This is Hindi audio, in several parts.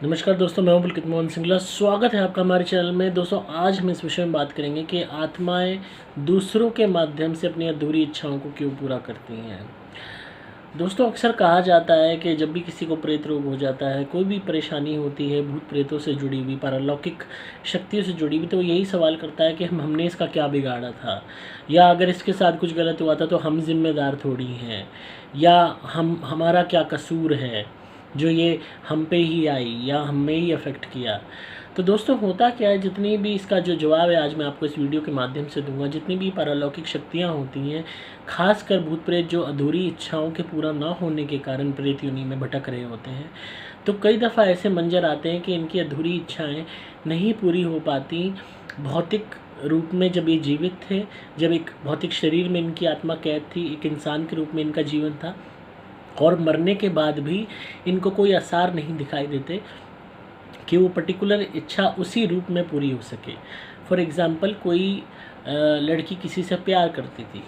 नमस्कार दोस्तों, मैं हूं पुलकित मोहन सिंगला। स्वागत है आपका हमारे चैनल में। दोस्तों, आज हम इस विषय में बात करेंगे कि आत्माएं दूसरों के माध्यम से अपनी अधूरी इच्छाओं को क्यों पूरा करती हैं। दोस्तों, अक्सर कहा जाता है कि जब भी किसी को प्रेत रोग हो जाता है, कोई भी परेशानी होती है भूत प्रेतों से जुड़ी हुई, पारलौकिक शक्तियों से जुड़ी हुई, तो वो यही सवाल करता है कि हमने इसका क्या बिगाड़ा था, या अगर इसके साथ कुछ गलत हुआ था तो हम जिम्मेदार थोड़ी हैं, या हमारा क्या कसूर है जो ये हम पे ही आई या हमें ही अफेक्ट किया। तो दोस्तों, होता क्या है, जितनी भी इसका जो जवाब है आज मैं आपको इस वीडियो के माध्यम से दूंगा। जितनी भी पारलौकिक शक्तियाँ होती हैं, खासकर भूत प्रेत जो अधूरी इच्छाओं के पूरा ना होने के कारण प्रेत योनि में भटक रहे होते हैं, तो कई दफ़ा ऐसे मंजर आते हैं कि इनकी अधूरी इच्छाएं नहीं पूरी हो पाती। भौतिक रूप में जब ये जीवित थे, जब एक भौतिक शरीर में इनकी आत्मा कैद थी, एक इंसान के रूप में इनका जीवन था, और मरने के बाद भी इनको कोई आसार नहीं दिखाई देते कि वो पर्टिकुलर इच्छा उसी रूप में पूरी हो सके। फॉर एग्ज़ाम्पल, कोई लड़की किसी से प्यार करती थी,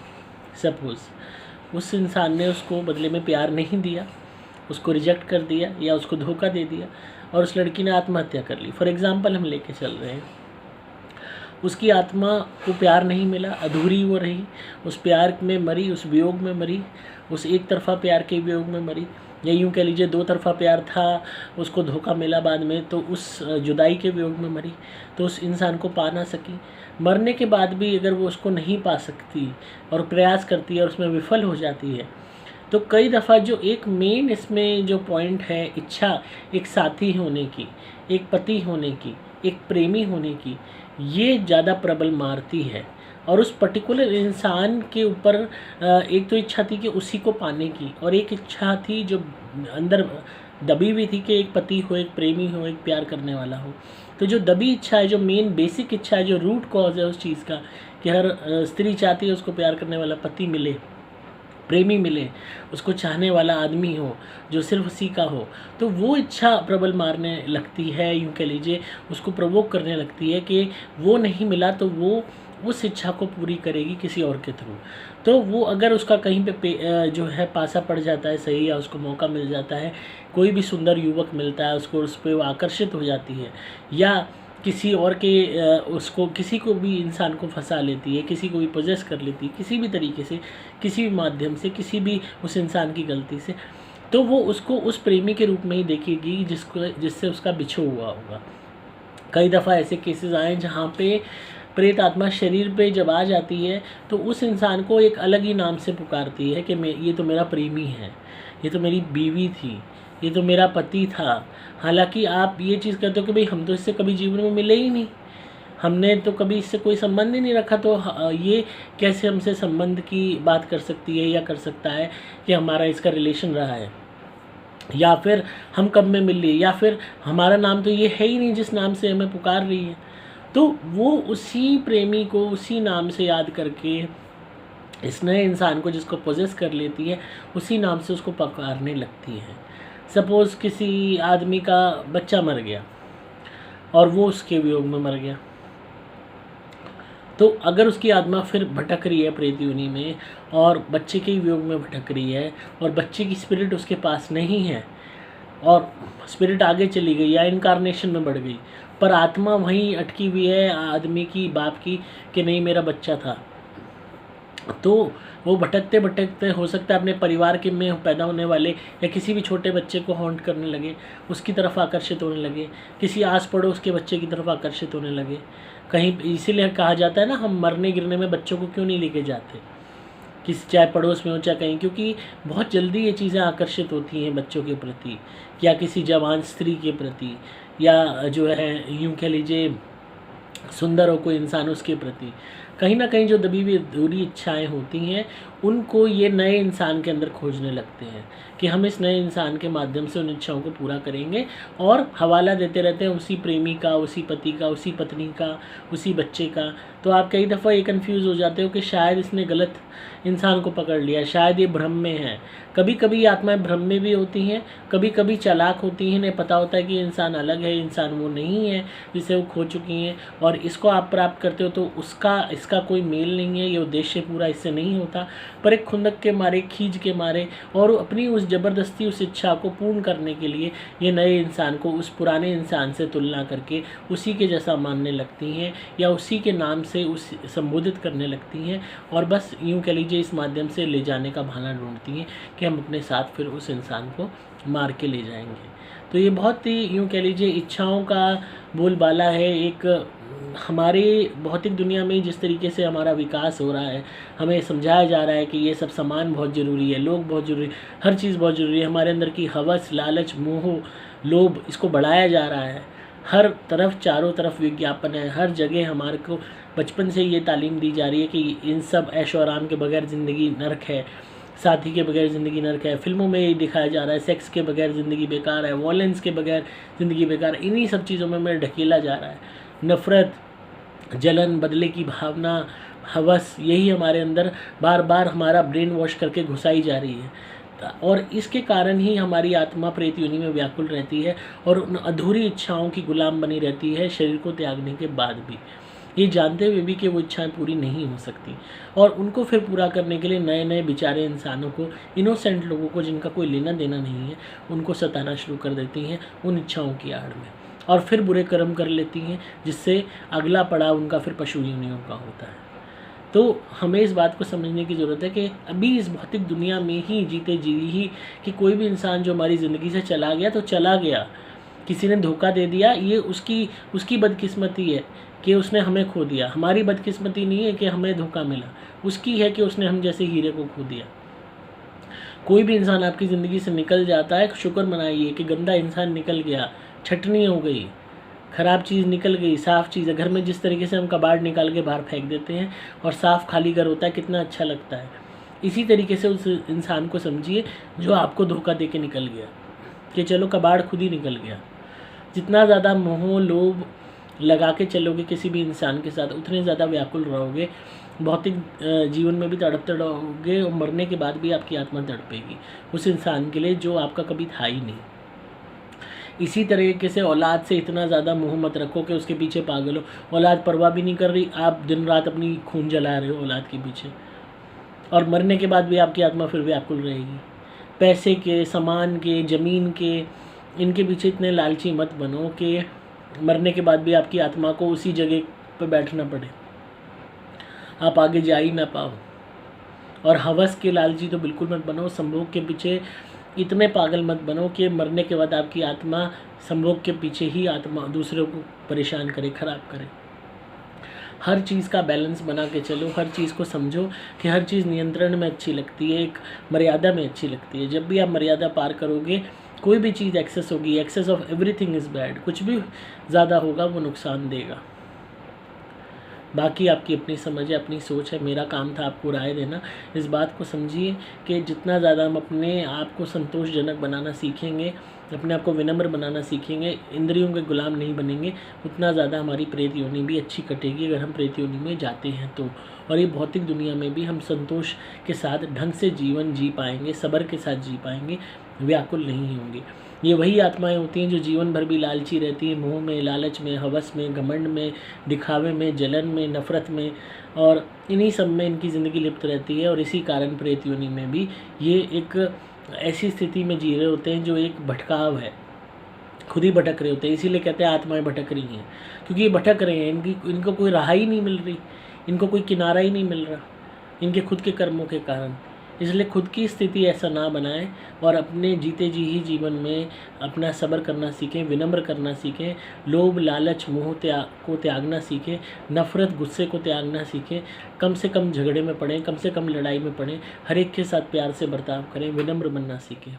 सपोज़ उस इंसान ने उसको बदले में प्यार नहीं दिया, उसको रिजेक्ट कर दिया या उसको धोखा दे दिया, और उस लड़की ने आत्महत्या कर ली। फॉर एग्ज़ाम्पल हम लेके चल रहे हैं, उसकी आत्मा को प्यार नहीं मिला, अधूरी वो रही, उस प्यार में मरी, उस वियोग में मरी, उस एक तरफ़ा प्यार के वियोग में मरी, या यूँ कह लीजिए दो तरफ़ा प्यार था, उसको धोखा मिला बाद में, तो उस जुदाई के वियोग में मरी, तो उस इंसान को पा ना सकी। मरने के बाद भी अगर वो उसको नहीं पा सकती और प्रयास करती है और उसमें विफल हो जाती है, तो कई दफ़ा जो एक मेन इसमें जो पॉइंट है, इच्छा एक साथी होने की, एक पति होने की, एक प्रेमी होने की, ये ज़्यादा प्रबल मारती है। और उस पर्टिकुलर इंसान के ऊपर एक तो इच्छा थी कि उसी को पाने की, और एक इच्छा थी जो अंदर दबी हुई थी कि एक पति हो, एक प्रेमी हो, एक प्यार करने वाला हो। तो जो दबी इच्छा है, जो मेन बेसिक इच्छा है, जो रूट कॉज है उस चीज़ का, कि हर स्त्री चाहती है उसको प्यार करने वाला पति मिले, प्रेमी मिले, उसको चाहने वाला आदमी हो जो सिर्फ उसी का हो, तो वो इच्छा प्रबल मारने लगती है। यूँ कह लीजिए उसको प्रोवोक करने लगती है कि वो नहीं मिला तो वो उस इच्छा को पूरी करेगी किसी और के थ्रू। तो वो अगर उसका कहीं पे जो है पासा पड़ जाता है सही, या उसको मौका मिल जाता है, कोई भी सुंदर युवक मिलता है उसको, उस पर वो आकर्षित हो जाती है, या किसी और के उसको किसी को भी इंसान को फंसा लेती है, किसी को भी पोजेस कर लेती है किसी भी तरीके से, किसी भी माध्यम से, किसी भी उस इंसान की गलती से, तो वो उसको उस प्रेमी के रूप में ही देखेगी जिससे उसका बिछो हुआ होगा। कई दफ़ा ऐसे केसेस आए जहाँ पे प्रेत आत्मा शरीर पे जब आ जाती है तो उस इंसान को एक अलग ही नाम से पुकारती है कि ये तो मेरा प्रेमी है, ये तो मेरी बीवी थी, ये तो मेरा पति था। हालांकि आप ये चीज़ कहते हो कि भाई हम तो इससे कभी जीवन में मिले ही नहीं, हमने तो कभी इससे कोई संबंध ही नहीं रखा, तो ये कैसे हमसे संबंध की बात कर सकती है या कर सकता है कि हमारा इसका रिलेशन रहा है, या फिर हम कब में मिल लिए, या फिर हमारा नाम तो ये है ही नहीं जिस नाम से हमें पुकार रही है। तो वो उसी प्रेमी को उसी नाम से याद करके इस नए इंसान को जिसको पोजेस कर लेती है, उसी नाम से उसको पुकारने लगती है। सपोज़ किसी आदमी का बच्चा मर गया और वो उसके वियोग में मर गया, तो अगर उसकी आत्मा फिर भटक रही है प्रेत योनि में और बच्चे के वियोग में भटक रही है, और बच्चे की स्पिरिट उसके पास नहीं है, और स्पिरिट आगे चली गई या इनकारनेशन में बढ़ गई, पर आत्मा वहीं अटकी हुई है आदमी की, बाप की, कि नहीं मेरा बच्चा था, तो वो भटकते भटकते हो सकता है अपने परिवार के में पैदा होने वाले या किसी भी छोटे बच्चे को हॉन्ट करने लगे, उसकी तरफ आकर्षित होने लगे, किसी आस पड़ोस के बच्चे की तरफ आकर्षित होने लगे। कहीं इसीलिए कहा जाता है ना, हम मरने गिरने में बच्चों को क्यों नहीं लेके जाते, किसी चाहे पड़ोस में हो चाहे कहीं, क्योंकि बहुत जल्दी ये चीज़ें आकर्षित होती हैं बच्चों के प्रति, या किसी जवान स्त्री के प्रति, या जो है यूँ कह लीजिए सुंदर हो कोई इंसान उसके प्रति। कहीं ना कहीं जो दबी हुई अधूरी इच्छाएं होती हैं उनको ये नए इंसान के अंदर खोजने लगते हैं कि हम इस नए इंसान के माध्यम से उन इच्छाओं को पूरा करेंगे, और हवाला देते रहते हैं उसी प्रेमी का, उसी पति का, उसी पत्नी का, उसी बच्चे का। तो आप कई दफ़ा ये कंफ्यूज हो जाते हो कि शायद इसने गलत इंसान को पकड़ लिया, शायद ये भ्रम में है। कभी कभी आत्माएं भ्रम में भी होती हैं, कभी कभी चालाक होती हैं, इन्हें पता होता है कि इंसान अलग है, इंसान वो नहीं है जिसे वो खो चुकी हैं, और इसको आप प्राप्त करते हो तो उसका इसका कोई मेल नहीं है, ये उद्देश्य पूरा इससे नहीं होता, पर एक खुंदक के मारे, खींच के मारे और अपनी उस ज़बरदस्ती उस इच्छा को पूर्ण करने के लिए ये नए इंसान को उस पुराने इंसान से तुलना करके उसी के जैसा मानने लगती हैं या उसी के नाम से उस संबोधित करने लगती हैं और बस यूँ कह लीजिए इस माध्यम से ले जाने का बहाना ढूंढती हैं कि हम अपने साथ फिर उस इंसान को मार के ले जाएंगे। तो ये बहुत ही यूँ कह लीजिए इच्छाओं का बोलबाला है। एक हमारी भौतिक दुनिया में जिस तरीके से हमारा विकास हो रहा है, हमें समझाया जा रहा है कि ये सब सामान बहुत ज़रूरी है, लोग बहुत ज़रूरी, हर चीज़ बहुत ज़रूरी है। हमारे अंदर की हवस, लालच, मोह, लोभ, इसको बढ़ाया जा रहा है। हर तरफ चारों तरफ विज्ञापन है, हर जगह हमारे को बचपन से ये तालीम दी जा रही है कि इन सब ऐशो आराम के बगैर ज़िंदगी नर्क है, साथी के बगैर ज़िंदगी नर्क है। फिल्मों में यही दिखाया जा रहा है, सेक्स के बगैर ज़िंदगी बेकार है, वॉयलेंस के बगैर ज़िंदगी बेकार। इन्हीं सब चीज़ों में हमें ढकेला जा रहा है। नफ़रत, जलन, बदले की भावना, हवस, यही हमारे अंदर बार बार हमारा ब्रेन वॉश करके घुसाई जा रही है और इसके कारण ही हमारी आत्मा प्रेत योनि में व्याकुल रहती है और उन अधूरी इच्छाओं की गुलाम बनी रहती है शरीर को त्यागने के बाद भी, ये जानते हुए भी कि वो इच्छाएं पूरी नहीं हो सकती। और उनको फिर पूरा करने के लिए नए नए बेचारे इंसानों को, इनोसेंट लोगों को जिनका कोई लेना देना नहीं है, उनको सताना शुरू कर देती हैं उन इच्छाओं की आड़ में और फिर बुरे कर्म कर लेती हैं, जिससे अगला पड़ाव उनका फिर पशु योनियों का होता है। तो हमें इस बात को समझने की ज़रूरत है कि अभी इस भौतिक दुनिया में ही जीते जी ही कि कोई भी इंसान जो हमारी ज़िंदगी से चला गया तो चला गया, किसी ने धोखा दे दिया, ये उसकी बदकिस्मती है कि उसने हमें खो दिया। हमारी बदकिस्मती नहीं है कि हमें धोखा मिला, उसकी है कि उसने हम जैसे हीरे को खो दिया। कोई भी इंसान आपकी ज़िंदगी से निकल जाता है, शुक्र मनाइए कि गंदा इंसान निकल गया, छटनी हो गई, ख़राब चीज़ निकल गई, साफ़ चीज़ है। घर में जिस तरीके से हम कबाड़ निकाल के बाहर फेंक देते हैं और साफ़ खाली घर होता है, कितना अच्छा लगता है। इसी तरीके से उस इंसान को समझिए जो आपको धोखा दे के निकल गया कि चलो कबाड़ खुद ही निकल गया। जितना ज़्यादा मोह लोभ लगा के चलोगे किसी भी इंसान के साथ, उतने ज़्यादा व्याकुल रहोगे, भौतिक जीवन में भी तड़पते रहोगे और मरने के बाद भी आपकी आत्मा तड़पेगी उस इंसान के लिए जो आपका कभी था ही नहीं। इसी तरीके से औलाद से इतना ज़्यादा मोह मत रखो कि उसके पीछे पागल हो। औलाद परवाह भी नहीं कर रही, आप दिन रात अपनी खून जला रहे हो औलाद के पीछे और मरने के बाद भी आपकी आत्मा फिर व्याकुल रहेगी। पैसे के, सामान के, ज़मीन के, इनके पीछे इतने लालची मत बनो कि मरने के बाद भी आपकी आत्मा को उसी जगह पर बैठना पड़े, आप आगे जा ही ना पाओ। और हवस के लालची तो बिल्कुल मत बनो, संभोग के पीछे इतने पागल मत बनो कि मरने के बाद आपकी आत्मा संभोग के पीछे ही आत्मा दूसरों को परेशान करे, ख़राब करे। हर चीज़ का बैलेंस बना के चलो, हर चीज़ को समझो कि हर चीज़ नियंत्रण में अच्छी लगती है, एक मर्यादा में अच्छी लगती है। जब भी आप मर्यादा पार करोगे, कोई भी चीज़ एक्सेस होगी, excess of everything is bad, कुछ भी ज़्यादा होगा वो नुकसान देगा। बाकी आपकी अपनी समझ है, अपनी सोच है, मेरा काम था आपको राय देना। इस बात को समझिए कि जितना ज़्यादा हम अपने आप को संतोषजनक बनाना सीखेंगे, अपने आप को विनम्र बनाना सीखेंगे, इंद्रियों के गुलाम नहीं बनेंगे, उतना ज़्यादा हमारी प्रेत योनि भी अच्छी कटेगी अगर हम प्रेत योनि में जाते हैं तो। और ये भौतिक दुनिया में भी हम संतोष के साथ ढंग से जीवन जी पाएंगे, सब्र के साथ जी पाएंगे, व्याकुल नहीं होंगे। ये वही आत्माएं होती हैं जो जीवन भर भी लालची रहती हैं, मोह में, लालच में, हवस में, घमंड में, दिखावे में, जलन में, नफ़रत में, और इन्हीं सब में इनकी ज़िंदगी लिप्त रहती है। और इसी कारण प्रेत योनि में भी ये एक ऐसी स्थिति में जी रहे होते हैं जो एक भटकाव है, खुद ही भटक रहे होते हैं। इसीलिए कहते हैं आत्माएं भटक रही हैं, क्योंकि ये भटक रहे हैं, इनको कोई राह ही नहीं मिल रही, इनको कोई किनारा ही नहीं मिल रहा इनके खुद के कर्मों के कारण। इसलिए खुद की स्थिति ऐसा ना बनाएं और अपने जीते जी ही जीवन में अपना सब्र करना सीखें, विनम्र करना सीखें, लोभ, लालच, मोह को त्यागना सीखें, नफ़रत, गुस्से को त्यागना सीखें, कम से कम झगड़े में पड़ें, कम से कम लड़ाई में पड़ें, हर एक के साथ प्यार से बर्ताव करें, विनम्र बनना सीखें।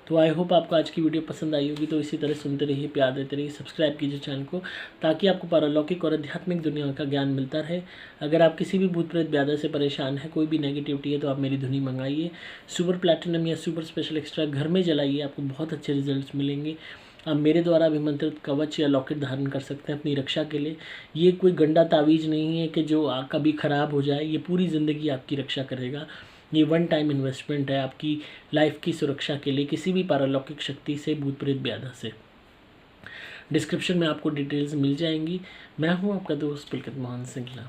तो आई होप आपको आज की वीडियो पसंद आई होगी। तो इसी तरह सुनते रहिए, प्यार देते रहिए, सब्सक्राइब कीजिए चैनल को, ताकि आपको पारलौकिक और आध्यात्मिक दुनिया का ज्ञान मिलता रहे। अगर आप किसी भी भूत प्रेत व्याधा से परेशान है, कोई भी नेगेटिविटी है, तो आप मेरी धुनी मंगाइए, सुपर प्लैटिनम या सुपर स्पेशल एक्स्ट्रा घर में जलाइए, आपको बहुत अच्छे रिजल्ट्स मिलेंगे। आप मेरे द्वारा अभिमंत्रित कवच या लॉकेट धारण कर सकते हैं अपनी रक्षा के लिए। ये कोई गंदा तावीज़ नहीं है कि जो कभी ख़राब हो जाए, ये पूरी ज़िंदगी आपकी रक्षा करेगा। ये वन टाइम इन्वेस्टमेंट है आपकी लाइफ की सुरक्षा के लिए, किसी भी पारलौकिक शक्ति से, भूत प्रेत व्याधा से। डिस्क्रिप्शन में आपको डिटेल्स मिल जाएंगी। मैं हूँ आपका दोस्त पुलकित मोहन सिंगला।